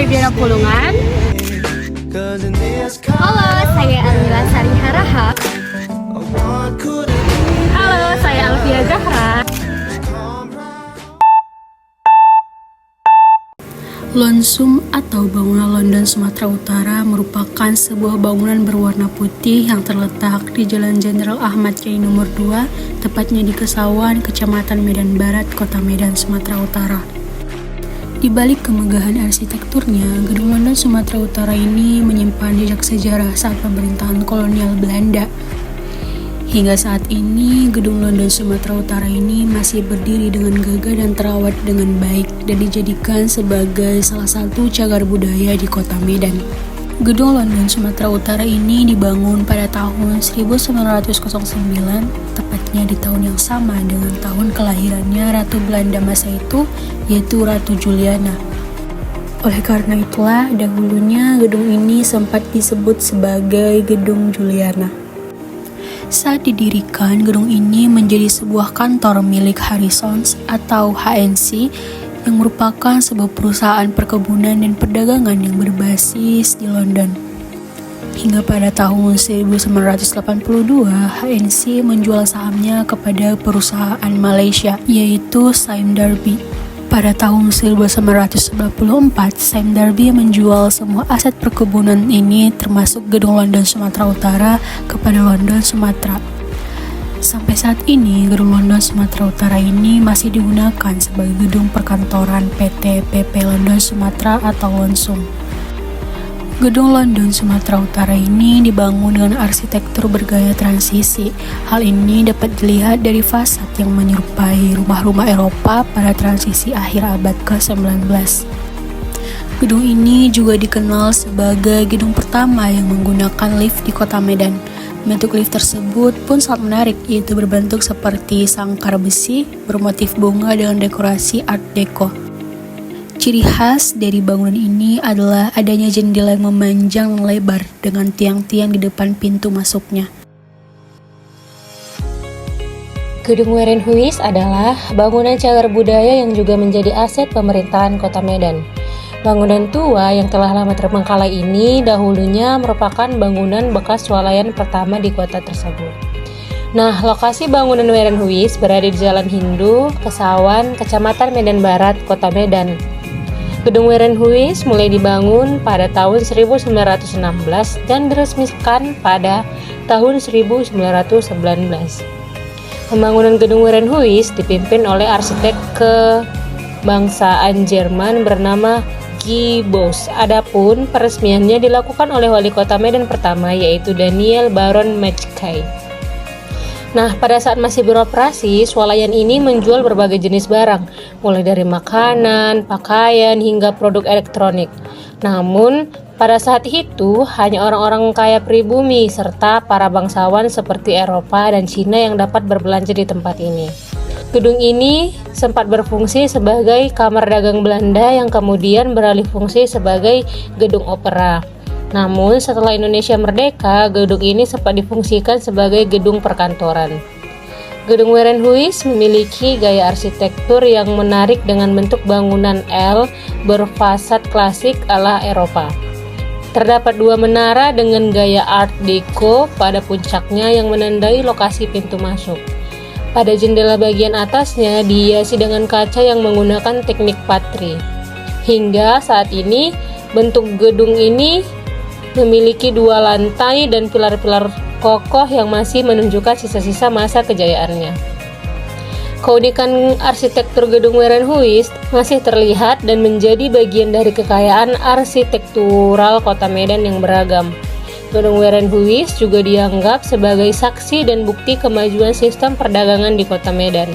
Febiana Pulungan. Halo, saya Almila Sari Harahap. Halo, saya Alfia Zahra. Lonsum atau bangunan London Sumatera Utara merupakan sebuah bangunan berwarna putih yang terletak di Jalan Jenderal Ahmad Yani Nomor 2, tepatnya di Kesawan, Kecamatan Medan Barat, Kota Medan, Sumatera Utara. Di balik kemegahan arsitekturnya, gedung London Sumatera Utara ini menyimpan jejak sejarah saat pemerintahan kolonial Belanda. Hingga saat ini, gedung London Sumatera Utara ini masih berdiri dengan gagah dan terawat dengan baik dan dijadikan sebagai salah satu cagar budaya di kota Medan. Gedung London Sumatera Utara ini dibangun pada tahun 1909, tepatnya di tahun yang sama dengan tahun kelahirannya Ratu Belanda masa itu, yaitu Ratu Juliana. Oleh karena itulah, dahulunya gedung ini sempat disebut sebagai Gedung Juliana. Saat didirikan, gedung ini menjadi sebuah kantor milik Harrisons atau HNC yang merupakan sebuah perusahaan perkebunan dan perdagangan yang berbasis di London. Hingga pada tahun 1982, HNC menjual sahamnya kepada perusahaan Malaysia, yaitu Sime Darby. Pada tahun 1994, Sime Darby menjual semua aset perkebunan ini termasuk gedung London Sumatera Utara kepada London Sumatera. Sampai saat ini, gedung London Sumatera Utara ini masih digunakan sebagai gedung perkantoran PT PP London Sumatera atau Lonsum. Gedung London Sumatera Utara ini dibangun dengan arsitektur bergaya transisi. Hal ini dapat dilihat dari fasad yang menyerupai rumah-rumah Eropa pada transisi akhir abad ke-19. Gedung ini juga dikenal sebagai gedung pertama yang menggunakan lift di kota Medan. Bentuk lift tersebut pun sangat menarik, yaitu berbentuk seperti sangkar besi bermotif bunga dengan dekorasi Art Deco. Ciri khas dari bangunan ini adalah adanya jendela yang memanjang lebar dengan tiang-tiang di depan pintu masuknya. Gedung Werenhuis adalah bangunan cagar budaya yang juga menjadi aset pemerintahan Kota Medan. Bangunan tua yang telah lama terbengkalai ini dahulunya merupakan bangunan bekas swalayan pertama di kota tersebut. Nah, lokasi bangunan Werenhuis berada di Jalan Hindu, Kesawan, Kecamatan Medan Barat, Kota Medan. Gedung Werenhuis mulai dibangun pada tahun 1916 dan diresmikan pada tahun 1919. Pembangunan gedung Werenhuis dipimpin oleh arsitek kebangsaan Jerman bernama Guy Bos. Adapun peresmiannya dilakukan oleh wali kota Medan pertama, yaitu Daniel Baron Mackay. Nah, pada saat masih beroperasi, swalayan ini menjual berbagai jenis barang, mulai dari makanan, pakaian, hingga produk elektronik. Namun, pada saat itu, hanya orang-orang kaya pribumi serta para bangsawan seperti Eropa dan Cina yang dapat berbelanja di tempat ini. Gedung ini sempat berfungsi sebagai kamar dagang Belanda yang kemudian beralih fungsi sebagai gedung opera. Namun setelah Indonesia merdeka, gedung ini sempat difungsikan sebagai gedung perkantoran. Gedung Werenhuis memiliki gaya arsitektur yang menarik dengan bentuk bangunan L berfasad klasik ala Eropa. Terdapat dua menara dengan gaya Art Deco pada puncaknya yang menandai lokasi pintu masuk. Pada jendela bagian atasnya dihiasi dengan kaca yang menggunakan teknik patri. Hingga saat ini, bentuk gedung ini memiliki dua lantai dan pilar-pilar kokoh yang masih menunjukkan sisa-sisa masa kejayaannya. Keunikan arsitektur gedung Werenhuis masih terlihat dan menjadi bagian dari kekayaan arsitektural kota Medan yang beragam. Gedung Werenhuis juga dianggap sebagai saksi dan bukti kemajuan sistem perdagangan di kota Medan.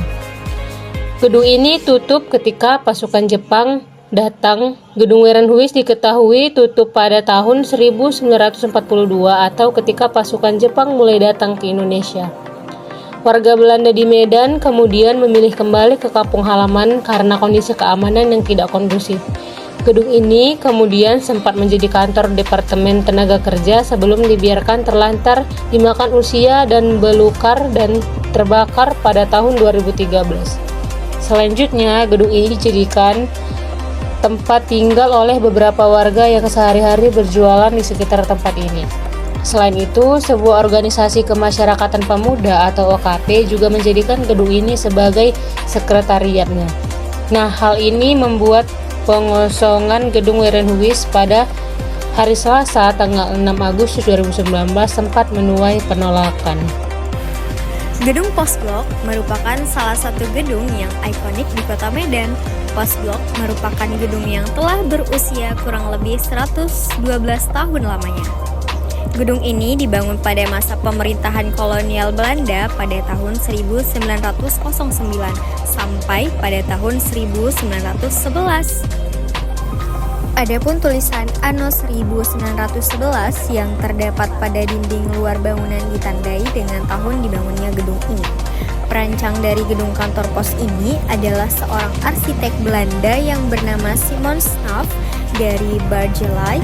Gedung ini tutup ketika pasukan Jepang datang. Gedung Werenhuis diketahui tutup pada tahun 1942 atau ketika pasukan Jepang mulai datang ke Indonesia. Warga Belanda di Medan kemudian memilih kembali ke kampung halaman karena kondisi keamanan yang tidak kondusif. Gedung ini kemudian sempat menjadi kantor Departemen Tenaga Kerja sebelum dibiarkan terlantar, dimakan usia dan belukar dan terbakar pada tahun 2013. Selanjutnya, gedung ini dijadikan tempat tinggal oleh beberapa warga yang sehari-hari berjualan di sekitar tempat ini. Selain itu, sebuah organisasi kemasyarakatan pemuda atau OKP juga menjadikan gedung ini sebagai sekretariatnya. Nah, hal ini membuat pengosongan gedung Werenhuis pada hari Selasa tanggal 6 Agustus 2019 sempat menuai penolakan. Gedung Postblok merupakan salah satu gedung yang ikonik di Kota Medan. Postblok merupakan gedung yang telah berusia kurang lebih 112 tahun lamanya. Gedung ini dibangun pada masa pemerintahan kolonial Belanda pada tahun 1909 sampai pada tahun 1911. Adapun tulisan Anno 1911 yang terdapat pada dinding luar bangunan ditandai dengan tahun dibangunnya gedung ini. Perancang dari gedung kantor pos ini adalah seorang arsitek Belanda yang bernama Simon Snaff dari Bargelai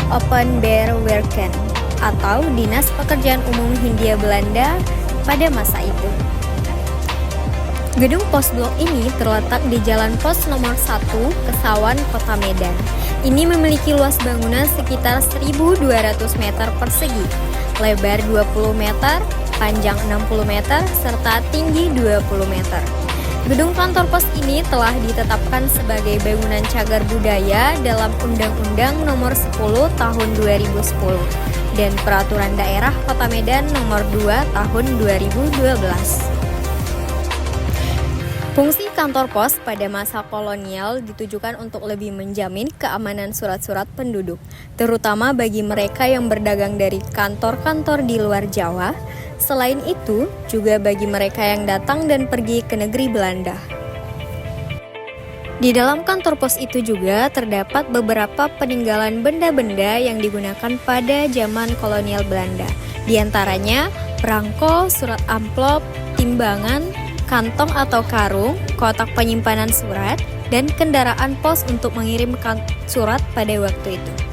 Openbaarwerken atau Dinas Pekerjaan Umum Hindia Belanda pada masa itu. Gedung Postblok ini terletak di Jalan Pos nomor 1, Kesawan, Kota Medan. Ini memiliki luas bangunan sekitar 1.200 meter persegi, lebar 20 meter, panjang 60 meter, serta tinggi 20 meter. Gedung kantor pos ini telah ditetapkan sebagai bangunan cagar budaya dalam Undang-Undang Nomor 10 Tahun 2010 dan Peraturan Daerah Kota Medan Nomor 2 Tahun 2012. Fungsi kantor pos pada masa kolonial ditujukan untuk lebih menjamin keamanan surat-surat penduduk, terutama bagi mereka yang berdagang dari kantor-kantor di luar Jawa. Selain itu, juga bagi mereka yang datang dan pergi ke negeri Belanda. Di dalam kantor pos itu juga terdapat beberapa peninggalan benda-benda yang digunakan pada zaman kolonial Belanda. Di antaranya perangko, surat amplop, timbangan, kantong atau karung, kotak penyimpanan surat, dan kendaraan pos untuk mengirim surat pada waktu itu.